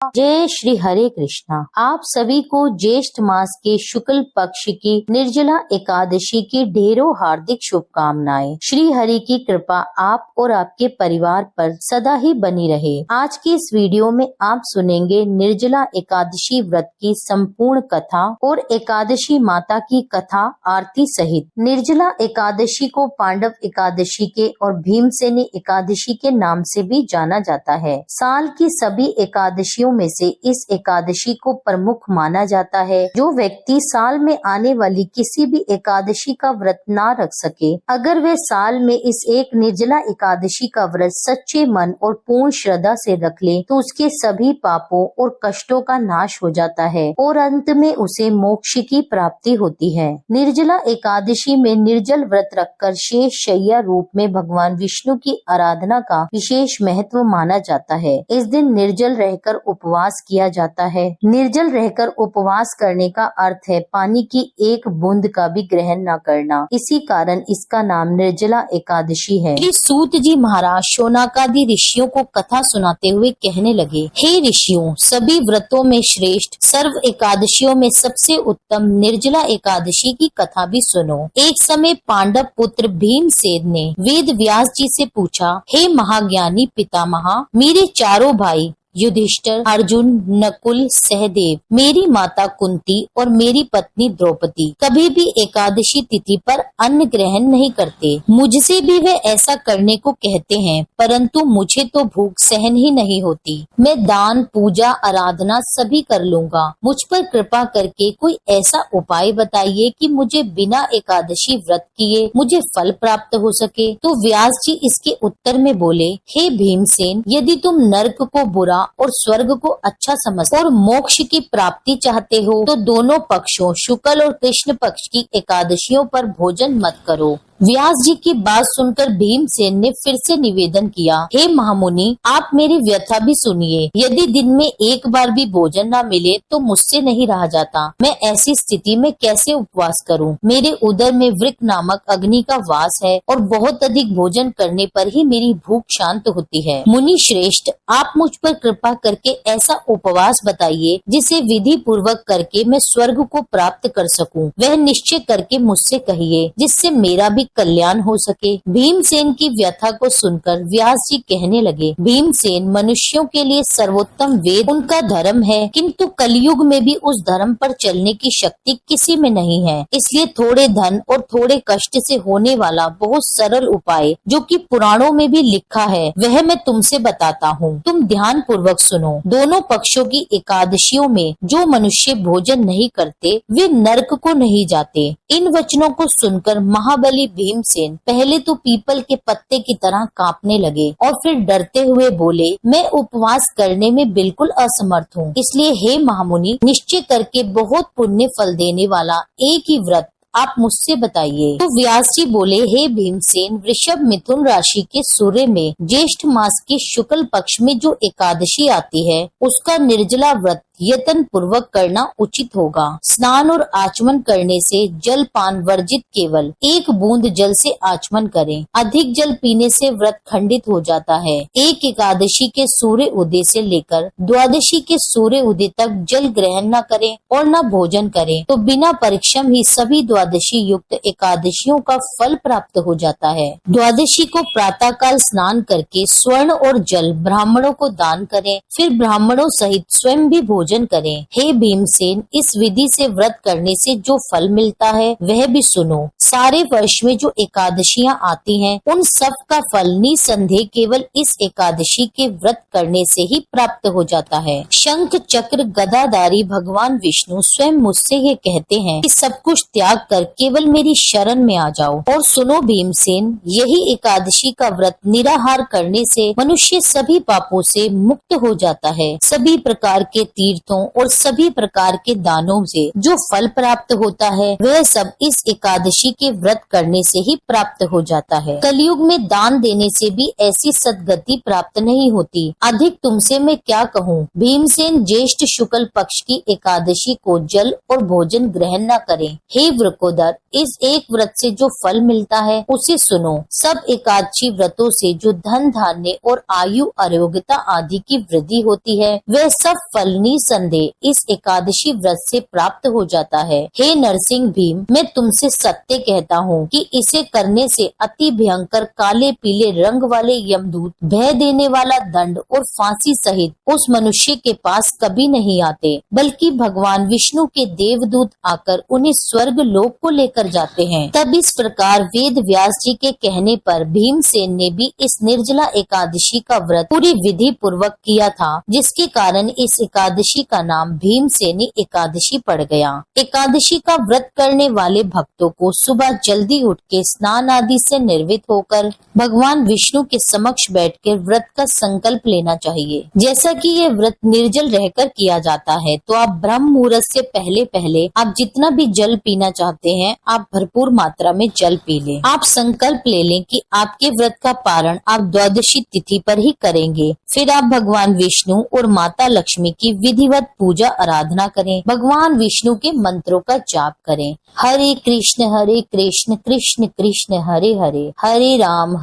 जय श्री हरे कृष्णा। आप सभी को ज्येष्ठ मास के शुक्ल पक्ष की निर्जला एकादशी की ढेरों हार्दिक शुभकामनाएं। श्री हरि की कृपा आप और आपके परिवार पर सदा ही बनी रहे। आज की इस वीडियो में आप सुनेंगे निर्जला एकादशी व्रत की संपूर्ण कथा और एकादशी माता की कथा आरती सहित। निर्जला एकादशी को पांडव एकादशी के और भीमसेनी एकादशी के नाम से भी जाना जाता है। साल की सभी एकादशियों में से इस एकादशी को प्रमुख माना जाता है। जो व्यक्ति साल में आने वाली किसी भी एकादशी का व्रत ना रख सके, अगर वे साल में इस एक निर्जला एकादशी का व्रत सच्चे मन और पूर्ण श्रद्धा से रख ले तो उसके सभी पापों और कष्टों का नाश हो जाता है और अंत में उसे मोक्ष की प्राप्ति होती है। निर्जला एकादशी में निर्जल व्रत रखकर शेष शैया रूप में भगवान विष्णु की आराधना का विशेष महत्व माना जाता है। इस दिन निर्जल रहकर उपवास किया जाता है। निर्जल रहकर उपवास करने का अर्थ है पानी की एक बूंद का भी ग्रहण न करना। इसी कारण इसका नाम निर्जला एकादशी है। श्री सूत जी महाराज शौनकादि ऋषियों को कथा सुनाते हुए कहने लगे, हे ऋषियों, सभी व्रतों में श्रेष्ठ सर्व एकादशियों में सबसे उत्तम निर्जला एकादशी की कथा भी सुनो। एक समय पांडव पुत्र भीमसेन ने वेद व्यास जी से पूछा, हे महाज्ञानी पितामहा, मेरे चारों भाई युधिष्ठिर, अर्जुन, नकुल, सहदेव, मेरी माता कुंती और मेरी पत्नी द्रौपदी कभी भी एकादशी तिथि पर अन्न ग्रहण नहीं करते। मुझसे भी वे ऐसा करने को कहते हैं, परंतु मुझे तो भूख सहन ही नहीं होती। मैं दान, पूजा, आराधना सभी कर लूंगा। मुझ पर कृपा करके कोई ऐसा उपाय बताइए कि मुझे बिना एकादशी व्रत किए मुझे फल प्राप्त हो सके। तो व्यास जी इसके उत्तर में बोले, हे भीमसेन, यदि तुम नरक को बुरा और स्वर्ग को अच्छा समझते और मोक्ष की प्राप्ति चाहते हो तो दोनों पक्षों शुक्ल और कृष्ण पक्ष की एकादशियों पर भोजन मत करो। व्यास जी की बात सुनकर भीमसेन ने फिर से निवेदन किया, हे महामुनि, आप मेरी व्यथा भी सुनिए। यदि दिन में एक बार भी भोजन न मिले तो मुझसे नहीं रहा जाता। मैं ऐसी स्थिति में कैसे उपवास करूं? मेरे उदर में वृक नामक अग्नि का वास है और बहुत अधिक भोजन करने पर ही मेरी भूख शांत होती है। मुनि श्रेष्ठ, आप मुझ पर कृपा करके ऐसा उपवास बताइए जिसे विधि पूर्वक करके मैं स्वर्ग को प्राप्त कर सकूं। वह निश्चय करके मुझसे कहिए जिससे मेरा भी कल्याण हो सके। भीमसेन की व्यथा को सुनकर व्यास जी कहने लगे, भीमसेन, मनुष्यों के लिए सर्वोत्तम वेद उनका धर्म है, किंतु कलयुग में भी उस धर्म पर चलने की शक्ति किसी में नहीं है। इसलिए थोड़े धन और थोड़े कष्ट से होने वाला बहुत सरल उपाय जो कि पुराणों में भी लिखा है वह मैं तुमसे बताता हूँ। तुम ध्यान पूर्वक सुनो। दोनों पक्षों की एकादशियों में जो मनुष्य भोजन नहीं करते वे नरक को नहीं जाते। इन वचनों को सुनकर महाबली भीमसेन पहले तो पीपल के पत्ते की तरह कांपने लगे और फिर डरते हुए बोले, मैं उपवास करने में बिल्कुल असमर्थ हूँ। इसलिए हे महामुनि, निश्चय करके बहुत पुण्य फल देने वाला एक ही व्रत आप मुझसे बताइए। तो व्यास जी बोले, हे भीमसेन, वृषभ मिथुन राशि के सूर्य में ज्येष्ठ मास के शुक्ल पक्ष में जो एकादशी आती है उसका निर्जला व्रत यत्न पूर्वक करना उचित होगा। स्नान और आचमन करने से जल पान वर्जित, केवल एक बूंद जल से आचमन करें। अधिक जल पीने से व्रत खंडित हो जाता है। एक एकादशी के सूर्य उदय से लेकर द्वादशी के सूर्य उदय तक जल ग्रहण न करें और न भोजन करें तो बिना परिश्रम ही सभी द्वादशी युक्त एकादशियों का फल प्राप्त हो जाता है। द्वादशी को प्रातः काल स्नान करके स्वर्ण और जल ब्राह्मणों को दान करें, फिर ब्राह्मणों सहित स्वयं भी भोजन करें। हे भीमसेन, इस विधि से व्रत करने से जो फल मिलता है वह भी सुनो। सारे वर्ष में जो एकादशियां आती हैं उन सब का फल निसंदेह केवल इस एकादशी के व्रत करने से ही प्राप्त हो जाता है। शंख चक्र गदाधारी भगवान विष्णु स्वयं मुझसे ये कहते हैं कि सब कुछ त्याग कर केवल मेरी शरण में आ जाओ। और सुनो भीमसेन, यही एकादशी का व्रत निराहार करने से मनुष्य सभी पापों से मुक्त हो जाता है। सभी प्रकार के तीर्थ तीर्थों और सभी प्रकार के दानों से जो फल प्राप्त होता है वह सब इस एकादशी के व्रत करने से ही प्राप्त हो जाता है। कलयुग में दान देने से भी ऐसी सद्गति प्राप्त नहीं होती। अधिक तुमसे मैं क्या कहूँ। भीमसेन ज्येष्ठ शुक्ल पक्ष की एकादशी को जल और भोजन ग्रहण न करें। हे वृकोदर, इस एक व्रत से जो फल मिलता है उसे सुनो। सब एकादशी व्रतों से जो धन धान्य और आयु आरोग्यता आदि की वृद्धि होती है वह सब फल निसंदेह इस एकादशी व्रत से प्राप्त हो जाता है। हे नरसिंह भीम, मैं तुमसे सत्य कहता हूँ कि इसे करने से अति भयंकर काले पीले रंग वाले यमदूत, भय देने वाला दंड और फांसी सहित उस मनुष्य के पास कभी नहीं आते, बल्कि भगवान विष्णु के देवदूत आकर उन्हें स्वर्ग लोक को लेकर जाते हैं। तब इस प्रकार वेद व्यास जी के कहने पर भीमसेन ने भी इस निर्जला एकादशी का व्रत पूरी विधि पूर्वक किया था, जिसके कारण इस एकादशी का नाम भीमसेनी एकादशी पड़ गया। एकादशी का व्रत करने वाले भक्तों को सुबह जल्दी उठ के स्नान आदि से निर्वित होकर भगवान विष्णु के समक्ष बैठकर व्रत का संकल्प लेना चाहिए। जैसा कि ये व्रत निर्जल रहकर किया जाता है, तो आप ब्रह्म मुहूर्त से पहले पहले आप जितना भी जल पीना चाहते हैं आप भरपूर मात्रा में जल पी लें। आप संकल्प ले लें कि आपके व्रत का पारण आप द्वादशी तिथि पर ही करेंगे। फिर आप भगवान विष्णु और माता लक्ष्मी की विधिवत पूजा आराधना करें। भगवान विष्णु के मंत्रों का जाप करें। हरे कृष्ण कृष्ण कृष्ण हरे हरे, हरे राम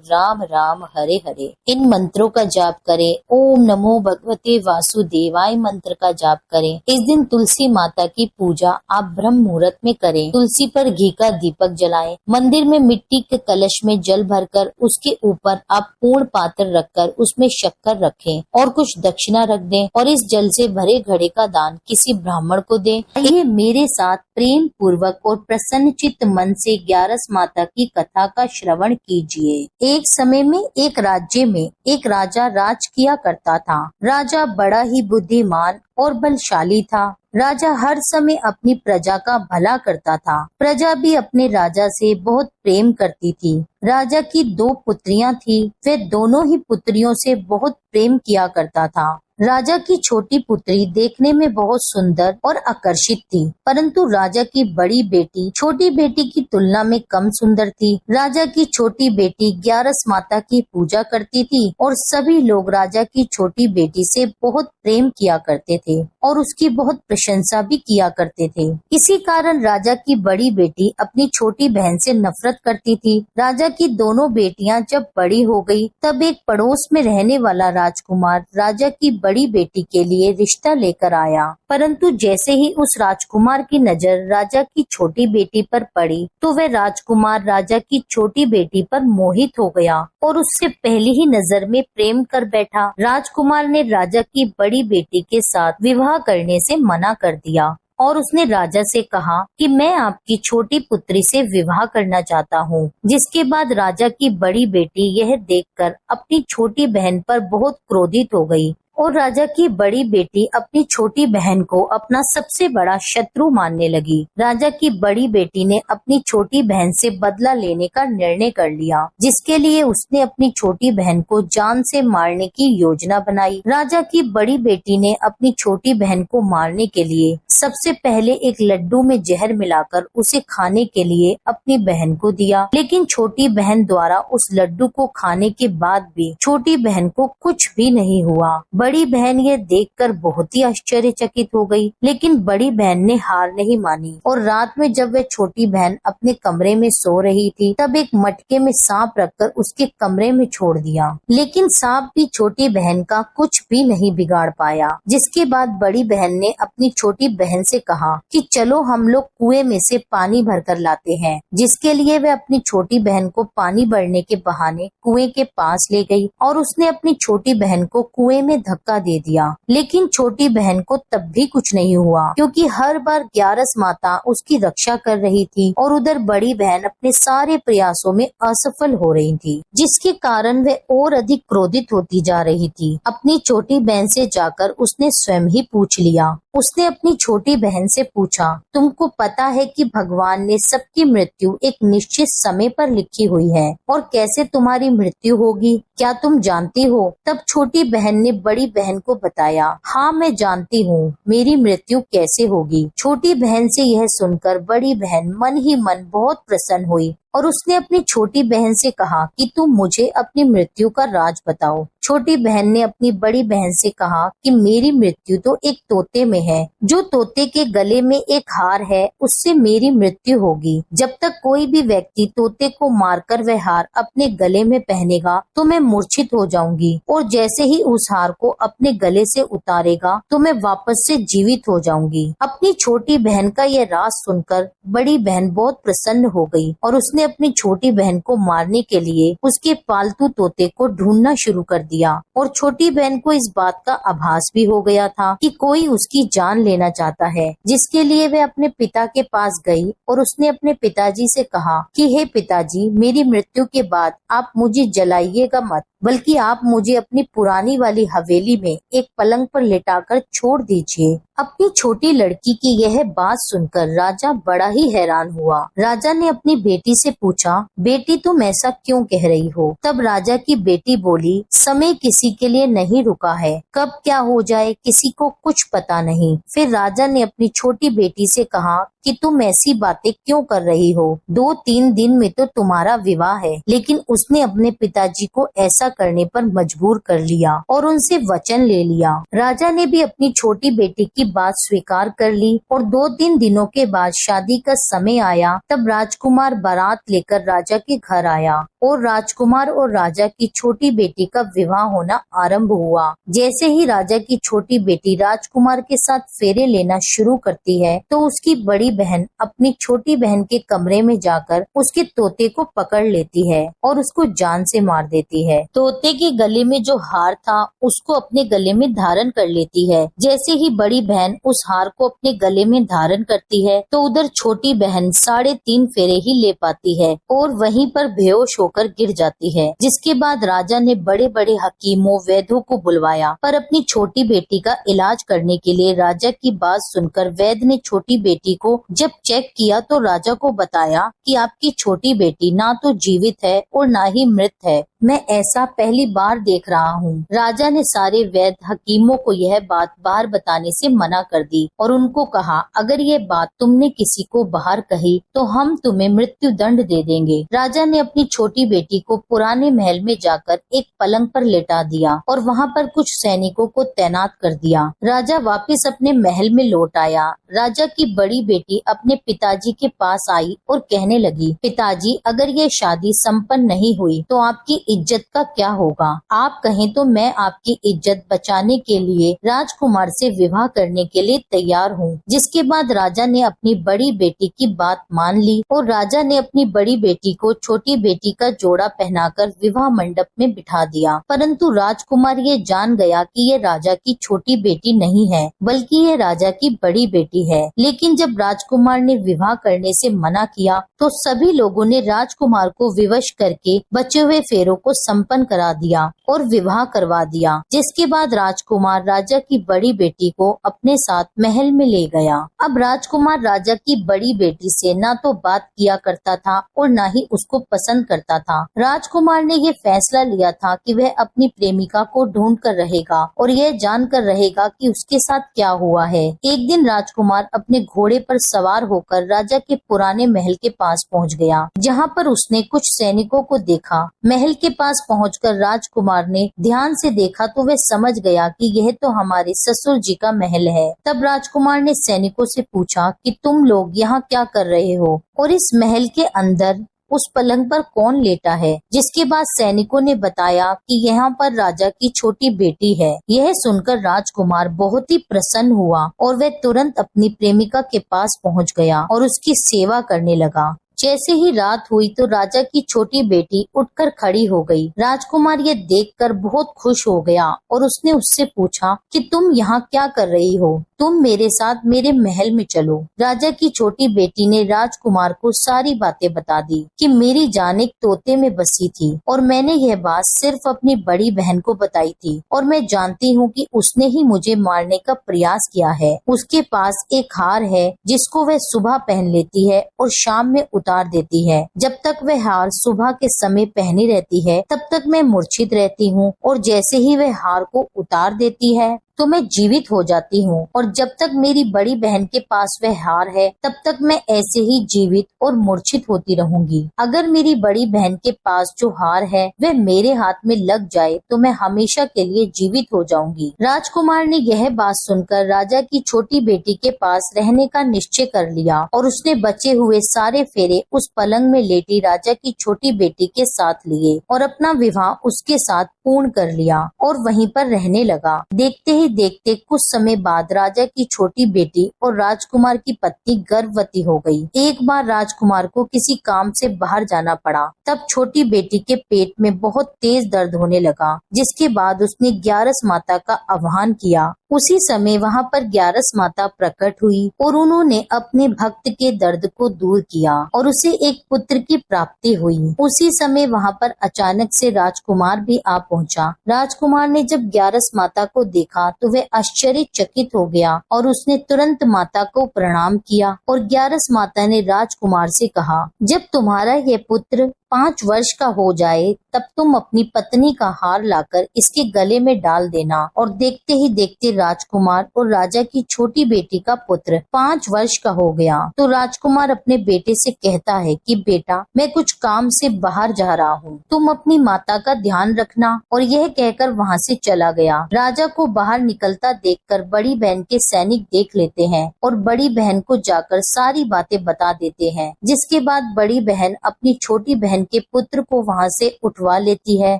राम राम हरे हरे। इन मंत्रों का जाप करें। ओम नमो भगवते वासुदेवाय मंत्र का जाप करें। इस दिन तुलसी माता की पूजा आप ब्रह्म मुहूर्त में करें। तुलसी पर घी का दीपक जलाएं। मंदिर में मिट्टी के कलश में जल भरकर उसके ऊपर आप पूर्ण पात्र रखकर उसमें शक्कर रखें और कुछ दक्षिणा रख दें और इस जल से भरे घड़े का दान किसी ब्राह्मण को दें। ये मेरे साथ प्रेम पूर्वक और प्रसन्न चित्त मन से 11 माता की कथा का श्रवण कीजिए। एक समय में एक राज्य में एक राजा राज किया करता था। राजा बड़ा ही बुद्धिमान और बलशाली था। राजा हर समय अपनी प्रजा का भला करता था। प्रजा भी अपने राजा से बहुत प्रेम करती थी। राजा की 2 पुत्रियां थी। वे दोनों ही पुत्रियों से बहुत प्रेम किया करता था। राजा की छोटी पुत्री देखने में बहुत सुंदर और आकर्षित थी, परंतु राजा की बड़ी बेटी छोटी बेटी की तुलना में कम सुंदर थी। राजा की छोटी बेटी 11 माता की पूजा करती थी और सभी लोग राजा की छोटी बेटी से बहुत प्रेम किया करते थे और उसकी बहुत प्रशंसा भी किया करते थे। इसी कारण राजा की बड़ी बेटी अपनी छोटी बहन से नफरत करती थी। राजा की दोनों बेटियां जब बड़ी हो गई, तब एक पड़ोस में रहने वाला राजकुमार राजा की बड़ी बेटी के लिए रिश्ता लेकर आया, परंतु जैसे ही उस राजकुमार की नजर राजा की छोटी बेटी पर पड़ी, तो वह राजकुमार राजा की छोटी बेटी पर मोहित हो गया और उससे पहली ही नजर में प्रेम कर बैठा। राजकुमार ने राजा की बड़ी बेटी के साथ विवाह करने से मना कर दिया और उसने राजा से कहा कि मैं आपकी छोटी पुत्री से विवाह करना चाहता हूँ। जिसके बाद राजा की बड़ी बेटी यह देखकर अपनी छोटी बहन पर बहुत क्रोधित हो गई और राजा की बड़ी बेटी अपनी छोटी बहन को अपना सबसे बड़ा शत्रु मानने लगी। राजा की बड़ी बेटी ने अपनी छोटी बहन से बदला लेने का निर्णय कर लिया, जिसके लिए उसने अपनी छोटी बहन को जान से मारने की योजना बनाई। राजा की बड़ी बेटी ने अपनी छोटी बहन को मारने के लिए सबसे पहले एक लड्डू में जहर मिलाकर उसे खाने के लिए अपनी बहन को दिया, लेकिन छोटी बहन द्वारा उस लड्डू को खाने के बाद भी छोटी बहन को कुछ भी नहीं हुआ। बड़ी बहन ये देखकर बहुत ही आश्चर्यचकित हो गई, लेकिन बड़ी बहन ने हार नहीं मानी और रात में जब वह छोटी बहन अपने कमरे में सो रही थी, तब एक मटके में सांप रखकर उसके कमरे में छोड़ दिया, लेकिन सांप भी छोटी बहन का कुछ भी नहीं बिगाड़ पाया। जिसके बाद बड़ी बहन ने अपनी छोटी बहन से कहा कि चलो हम लोग कुएं में से पानी भरकर लाते हैं, जिसके लिए वह अपनी छोटी बहन को पानी भरने के बहाने कुएं के पास ले गई और उसने अपनी छोटी बहन को कुएं में धक्का दे दिया, लेकिन छोटी बहन को तब भी कुछ नहीं हुआ, क्योंकि हर बार 11 माता उसकी रक्षा कर रही थी और उधर बड़ी बहन अपने सारे प्रयासों में असफल हो रही थी, जिसके कारण वह और अधिक क्रोधित होती जा रही थी। अपनी छोटी बहन से जाकर उसने स्वयं ही पूछ लिया। उसने अपनी छोटी बहन से पूछा, तुमको पता है कि भगवान ने सबकी मृत्यु एक निश्चित समय पर लिखी हुई है और कैसे तुम्हारी मृत्यु होगी, क्या तुम जानती हो? तब छोटी बहन ने बड़ी बड़ी बहन को बताया, हाँ मैं जानती हूँ मेरी मृत्यु कैसे होगी। छोटी बहन से यह सुनकर बड़ी बहन मन ही मन बहुत प्रसन्न हुई और उसने अपनी छोटी बहन से कहा कि तुम मुझे अपनी मृत्यु का राज बताओ। छोटी बहन ने अपनी बड़ी बहन से कहा कि मेरी मृत्यु तो एक तोते में है। जो तोते के गले में एक हार है उससे मेरी मृत्यु होगी। जब तक कोई भी व्यक्ति तोते को मारकर वह हार अपने गले में पहनेगा तो मैं मूर्छित हो जाऊंगी और जैसे ही उस हार को अपने गले से उतारेगा तो मैं वापस से जीवित हो जाऊंगी। अपनी छोटी बहन का यह राज सुनकर बड़ी बहन बहुत प्रसन्न हो गई और उसने अपनी छोटी बहन को मारने के लिए उसके पालतू तोते को ढूंढना शुरू कर दिया और छोटी बहन को इस बात का आभास भी हो गया था कि कोई उसकी जान लेना चाहता है, जिसके लिए वह अपने पिता के पास गई और उसने अपने पिताजी से कहा कि हे पिताजी, मेरी मृत्यु के बाद आप मुझे जलाइएगा मत, बल्कि आप मुझे अपनी पुरानी वाली हवेली में एक पलंग पर लिटाकर छोड़ दीजिए। अपनी छोटी लड़की की यह बात सुनकर राजा बड़ा ही हैरान हुआ। राजा ने अपनी बेटी से पूछा, बेटी तुम ऐसा क्यों कह रही हो? तब राजा की बेटी बोली, समय किसी के लिए नहीं रुका है, कब क्या हो जाए किसी को कुछ पता नहीं। फिर राजा ने अपनी छोटी बेटी से कहा कि तुम ऐसी बातें क्यों कर रही हो? 2-3 दिन में तो तुम्हारा विवाह है। लेकिन उसने अपने पिताजी को ऐसा करने पर मजबूर कर लिया और उनसे वचन ले लिया। राजा ने भी अपनी छोटी बेटी की बात स्वीकार कर ली और 2-3 दिनों के बाद शादी का समय आया। तब राजकुमार बारात लेकर राजा के घर आया और राजकुमार और राजा की छोटी बेटी का विवाह होना आरंभ हुआ। जैसे ही राजा की छोटी बेटी राजकुमार के साथ फेरे लेना शुरू करती है तो उसकी बड़ी बहन अपनी छोटी बहन के कमरे में जाकर उसके तोते को पकड़ लेती है और उसको जान से मार देती है। तोते के गले में जो हार था उसको अपने गले में धारण कर लेती है। जैसे ही बड़ी बहन उस हार को अपने गले में धारण करती है तो उधर छोटी बहन 3.5 फेरे ही ले पाती है और वहीं पर बेहोश होकर गिर जाती है। जिसके बाद राजा ने बड़े बड़े हकीमों वैद्यों को बुलवाया, पर अपनी छोटी बेटी का इलाज करने के लिए राजा की बात सुनकर वैद्य ने छोटी बेटी को जब चेक किया तो राजा को बताया कि आपकी छोटी बेटी ना तो जीवित है और ना ही मृत है। मैं ऐसा पहली बार देख रहा हूँ। राजा ने सारे वैद्य हकीमों को यह बात बाहर बताने से मना कर दी और उनको कहा, अगर ये बात तुमने किसी को बाहर कही तो हम तुम्हें मृत्यु दंड दे देंगे। राजा ने अपनी छोटी बेटी को पुराने महल में जाकर एक पलंग पर लेटा दिया और वहाँ पर कुछ सैनिकों को तैनात कर दिया। राजा वापस अपने महल में लौट आया। राजा की बड़ी बेटी अपने पिताजी के पास आई और कहने लगी, पिताजी, अगर ये शादी संपन्न नहीं हुई तो आपकी इज्जत का क्या होगा? आप कहें तो मैं आपकी इज्जत बचाने के लिए राजकुमार से विवाह करने के लिए तैयार हूँ। जिसके बाद राजा ने अपनी बड़ी बेटी की बात मान ली और राजा ने अपनी बड़ी बेटी को छोटी बेटी का जोड़ा पहनाकर विवाह मंडप में बिठा दिया। परंतु राजकुमार ये जान गया कि ये राजा की छोटी बेटी नहीं है, बल्कि ये राजा की बड़ी बेटी है। लेकिन जब राजकुमार ने विवाह करने से मना किया तो सभी लोगों ने राजकुमार को विवश करके बचे हुए फेरों को संपन्न करा दिया और विवाह करवा दिया। जिसके बाद राजकुमार राजा की बड़ी बेटी को अपने साथ महल में ले गया। अब राजकुमार राजा की बड़ी बेटी से ना तो बात किया करता था और ना ही उसको पसंद करता था। राजकुमार ने ये फैसला लिया था कि वह अपनी प्रेमिका को ढूंढ कर रहेगा और यह जानकर रहेगा कि उसके साथ क्या हुआ है। एक दिन राजकुमार अपने घोड़े पर सवार होकर राजा के पुराने महल के पास पहुंच गया, जहां पर उसने कुछ सैनिकों को देखा। महल के पास पहुंचकर राजकुमार ने ध्यान से देखा तो वह समझ गया कि यह तो हमारे ससुर जी का महल है। तब राजकुमार ने सैनिकों से पूछा कि तुम लोग यहाँ क्या कर रहे हो और इस महल के अंदर उस पलंग पर कौन लेटा है? जिसके बाद सैनिकों ने बताया कि यहाँ पर राजा की छोटी बेटी है। यह सुनकर राजकुमार बहुत ही प्रसन्न हुआ और वह तुरंत अपनी प्रेमिका के पास पहुँच गया और उसकी सेवा करने लगा। जैसे ही रात हुई तो राजा की छोटी बेटी उठकर खड़ी हो गई। राजकुमार ये देखकर बहुत खुश हो गया और उसने उससे पूछा कि तुम यहाँ क्या कर रही हो? तुम मेरे साथ मेरे महल में चलो। राजा की छोटी बेटी ने राजकुमार को सारी बातें बता दी कि मेरी जान एक तोते में बसी थी और मैंने यह बात सिर्फ अपनी बड़ी बहन को बताई थी और मैं जानती हूँ कि उसने ही मुझे मारने का प्रयास किया है। उसके पास एक हार है जिसको वह सुबह पहन लेती है और शाम में उतार देती है। जब तक वह हार सुबह के समय पहनी रहती है तब तक मैं मूर्छित रहती हूँ, और जैसे ही वह हार को उतार देती है तो मैं जीवित हो जाती हूँ। और जब तक मेरी बड़ी बहन के पास वह हार है तब तक मैं ऐसे ही जीवित और मूर्छित होती रहूंगी। अगर मेरी बड़ी बहन के पास जो हार है वह मेरे हाथ में लग जाए तो मैं हमेशा के लिए जीवित हो जाऊंगी। राजकुमार ने यह बात सुनकर राजा की छोटी बेटी के पास रहने का निश्चय कर लिया और उसने बचे हुए सारे फेरे उस पलंग में लेटी राजा की छोटी बेटी के साथ लिए और अपना विवाह उसके साथ पूर्ण कर लिया और वहीं पर रहने लगा। देखते ही देखते कुछ समय बाद राजा की छोटी बेटी और राजकुमार की पत्नी गर्भवती हो गई। एक बार राजकुमार को किसी काम से बाहर जाना पड़ा। तब छोटी बेटी के पेट में बहुत तेज दर्द होने लगा, जिसके बाद उसने ग्यारस माता का आह्वान किया। उसी समय वहाँ पर ग्यारस माता प्रकट हुई और उन्होंने अपने भक्त के दर्द को दूर किया और उसे एक पुत्र की प्राप्ति हुई। उसी समय वहाँ पर अचानक से राजकुमार भी आ पहुँचा। राजकुमार ने जब ग्यारस माता को देखा तो वह आश्चर्यचकित हो गया और उसने तुरंत माता को प्रणाम किया और ग्यारस माता ने राजकुमार से कहा, जब तुम्हारा यह पुत्र 5 वर्ष का हो जाए तब तुम अपनी पत्नी का हार लाकर इसके गले में डाल देना। और देखते ही देखते राजकुमार और राजा की छोटी बेटी का पुत्र 5 वर्ष का हो गया। तो राजकुमार अपने बेटे से कहता है कि बेटा, मैं कुछ काम से बाहर जा रहा हूँ, तुम अपनी माता का ध्यान रखना। और यह कहकर वहाँ से चला गया। राजा को बाहर निकलता देखकर बड़ी बहन के सैनिक देख लेते हैं और बड़ी बहन को जाकर सारी बातें बता देते हैं, जिसके बाद बड़ी बहन अपनी छोटी बहन के पुत्र को वहाँ से उठवा लेती है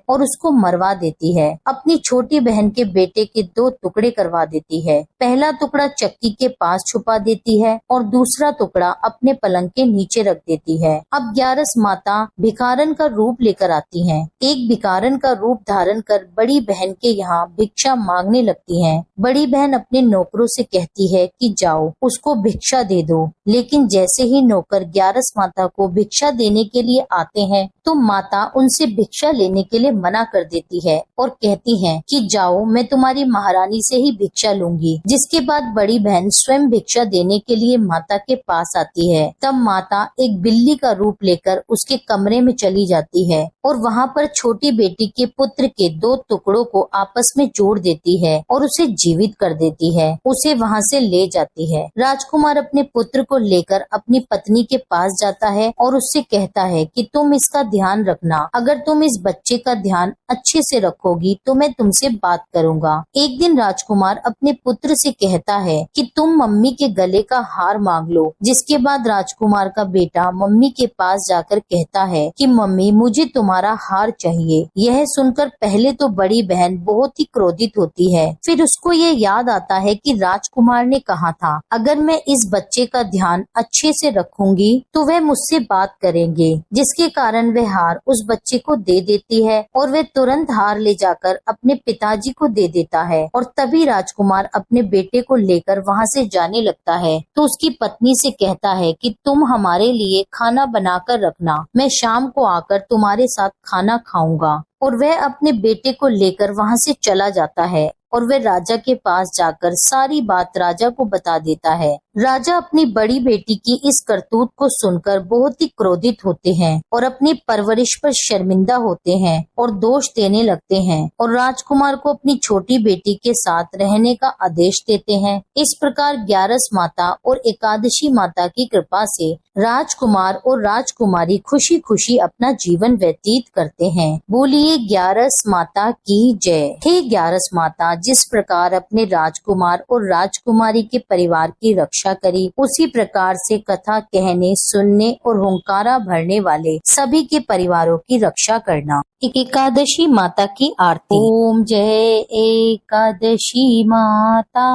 और उसको मरवा देती है। अपनी छोटी बहन के बेटे के 2 टुकड़े करवा देती है। पहला टुकड़ा चक्की के पास छुपा देती है और दूसरा टुकड़ा अपने पलंग के नीचे रख देती है। अब ग्यारस माता भिखारन का रूप लेकर आती हैं। एक भिखारन का रूप धारण कर बड़ी बहन के यहाँ भिक्षा मांगने लगती हैं। बड़ी बहन अपने नौकरों से कहती है कि जाओ उसको भिक्षा दे दो, लेकिन जैसे ही नौकर ग्यारस माता को भिक्षा देने के लिए आते हैं तो माता उनसे भिक्षा लेने के लिए मना कर देती है और कहती है कि जाओ, मैं तुम्हारी महारानी से ही भिक्षा लूंगी। जिसके बाद बड़ी बहन स्वयं भिक्षा देने के लिए माता के पास आती है। तब माता एक बिल्ली का रूप लेकर उसके कमरे में चली जाती है और वहाँ पर छोटी बेटी के पुत्र के 2 टुकड़ों को आपस में जोड़ देती है और उसे जीवित कर देती है। उसे वहाँ से ले जाती है। राजकुमार अपने पुत्र को लेकर अपनी पत्नी के पास जाता है और उससे कहता है कि तुम इसका ध्यान रखना। अगर तुम इस बच्चे का ध्यान अच्छे से रखोगी तो मैं तुमसे बात करूँगा। एक दिन राजकुमार अपने पुत्र से कहता है कि तुम मम्मी के गले का हार मांग लो। जिसके बाद राजकुमार का बेटा मम्मी के पास जाकर कहता है कि मम्मी, मुझे तुम्हारा हार चाहिए। यह सुनकर पहले तो बड़ी बहन बहुत ही क्रोधित होती है। फिर उसको ये याद आता है कि राजकुमार ने कहा था अगर मैं इस बच्चे का ध्यान अच्छे से रखूंगी तो वह मुझसे बात करेंगे, जिसके कारण वह हार उस बच्चे को दे देती है और वह तुरंत हार ले जाकर अपने पिताजी को दे देता है। और तभी राजकुमार अपने बेटे को लेकर वहाँ से जाने लगता है तो उसकी पत्नी से कहता है कि तुम हमारे लिए खाना बनाकर रखना, मैं शाम को आकर तुम्हारे साथ खाना खाऊंगा। और वह अपने बेटे को लेकर वहाँ से चला जाता है और वह राजा के पास जाकर सारी बात राजा को बता देता है। राजा अपनी बड़ी बेटी की इस करतूत को सुनकर बहुत ही क्रोधित होते हैं और अपनी परवरिश पर शर्मिंदा होते हैं और दोष देने लगते हैं और राजकुमार को अपनी छोटी बेटी के साथ रहने का आदेश देते हैं। इस प्रकार ग्यारस माता और एकादशी माता की कृपा से राजकुमार और राजकुमारी खुशी खुशी अपना जीवन व्यतीत करते हैं। बोलिए ग्यारस माता की जय। हे ग्यारस माता, जिस प्रकार अपने राजकुमार और राजकुमारी के परिवार की रक्षा करी, उसी प्रकार से कथा कहने, सुनने और हुंकारा भरने वाले सभी के परिवारों की रक्षा करना। एकादशी माता की आरती। ओम जय एकादशी माता,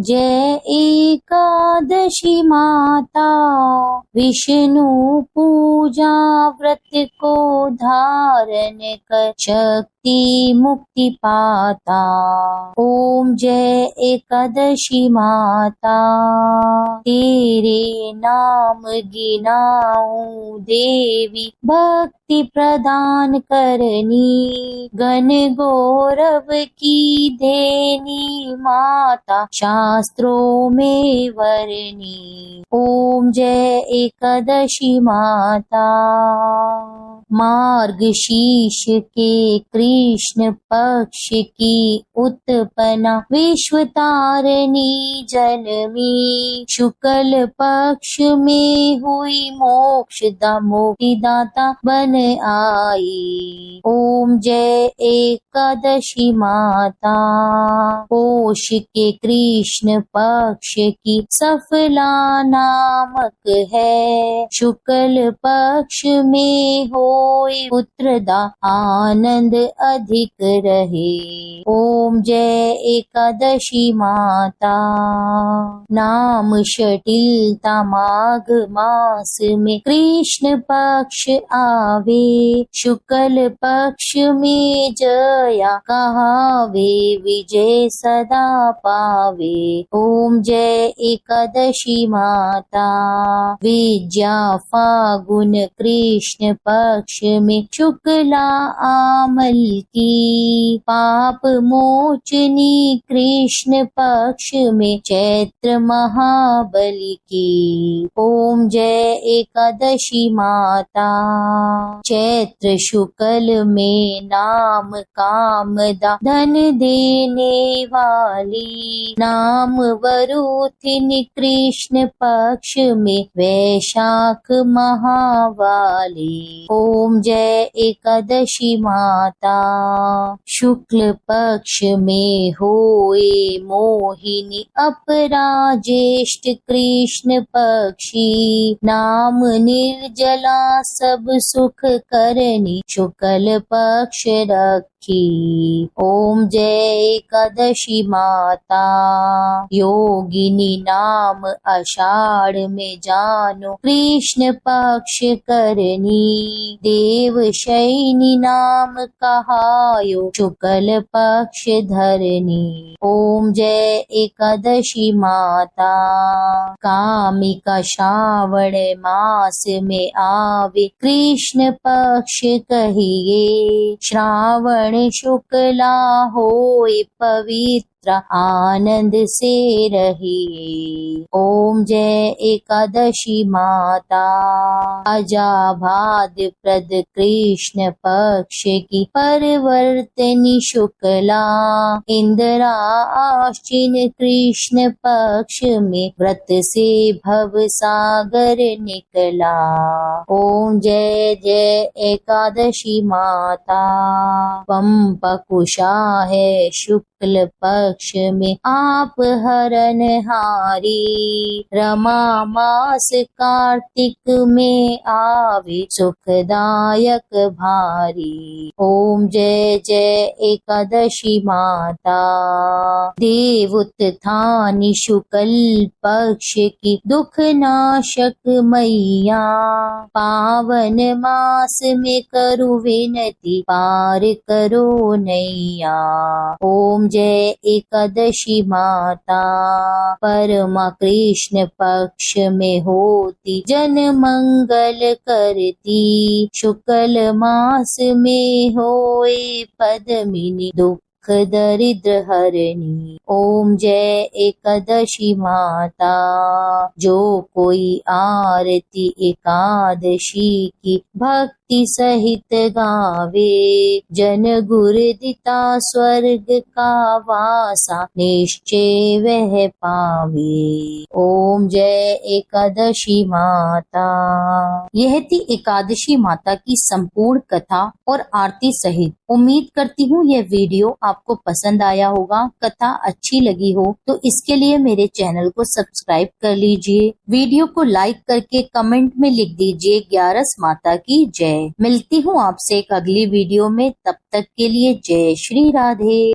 जय एकादशी माता। विष्णु पूजा व्रत को धारण कर शक्ति भक्ति मुक्ति पाता। ओम जय एकादशी माता, तेरे नाम गिनाऊं देवी, भक्ति प्रदान करनी, घन गौरव की देनी माता, शास्त्रों में वरनी। ओम जय एकादशी माता। मार्गशीर्ष के कृष्ण पक्ष की उत्पन्ना, विश्व तारिणी जन्मी, शुक्ल पक्ष में हुई मोक्षदा, मुक्तिदाता बन आई। ओम जय एकादशी माता। पोष के कृष्ण पक्ष की सफला नामक है, शुक्ल पक्ष में होए पुत्रदा, आनंद अधिक रहे। ओम जय एकादशी माता। नाम शटिलता माघ मास में कृष्ण पक्ष आवे, शुक्ल पक्ष में जया कहावे, विजय सदा पावे। ओम जय एकादशी माता। विद्या फागुन कृष्ण पक्ष में शुक्ला आमल की, पाप मोचनी कृष्ण पक्ष में चैत्र महाबली की। ओम जय एकादशी माता। चैत्र शुक्ल में नाम कामदा, धन देने वाली, नाम वरुथिन कृष्ण पक्ष में वैशाख महावाली। ओम जय एकादशी माता। शुक्ल पक्ष में होए मोहिनी, अपरा ज्येष्ठ कृष्ण पक्षी, नाम निर्जला सब सुख करनी, शुक्ल पक्ष रखी। ओम जय एकादशी माता। योगिनी नाम आषाढ़ में जानो, कृष्ण पक्ष करनी, देव शयनी नाम कहायो, शुक्ल पक्ष धरनी। ओम जय एकादशी माता। कामिका श्रावण मास में आवे, कृष्ण पक्ष कहिए, श्रावण शुक्ला होए पवित्र, आनंद से रहिए। ओम जय एकादशी माता। अजाभाद प्रद कृष्ण पक्ष की परिवर्तनी शुक्ला, इंदिरा आश्विन कृष्ण पक्ष में व्रत से भव सागर निकला। ओम जय जय एकादशी माता। पंपकुशा है शुक्ल पक्ष में आप हरन हारी, रमा मास कार्तिक में आवे, सुखदायक भारी। ओम जय जय एकादशी माता। देवोत्थानी शुक्ल पक्ष की दुख नाशक मैया, पावन मास में करु विनती, पार करो नैया। ओम जय एकादशी माता। परमा कृष्ण पक्ष में होती, जन मंगल करती, शुक्ल मास में होए पद्मिनी, दुख दरिद्र हरणी। ओम जय एकादशी माता। जो कोई आरती एकादशी की भक्ति सहित गावे, जन गुर दिता स्वर्ग का वासा, निश्चय वह पावे। ओम जय एकादशी माता। यह थी एकादशी माता की संपूर्ण कथा और आरती सहित। उम्मीद करती हूँ यह वीडियो आपको पसंद आया होगा। कथा अच्छी लगी हो तो इसके लिए मेरे चैनल को सब्सक्राइब कर लीजिए। वीडियो को लाइक करके कमेंट में लिख दीजिए 11 माता की जय। मिलती हूँ आपसे एक अगली वीडियो में, तब तक के लिए जय श्री राधे।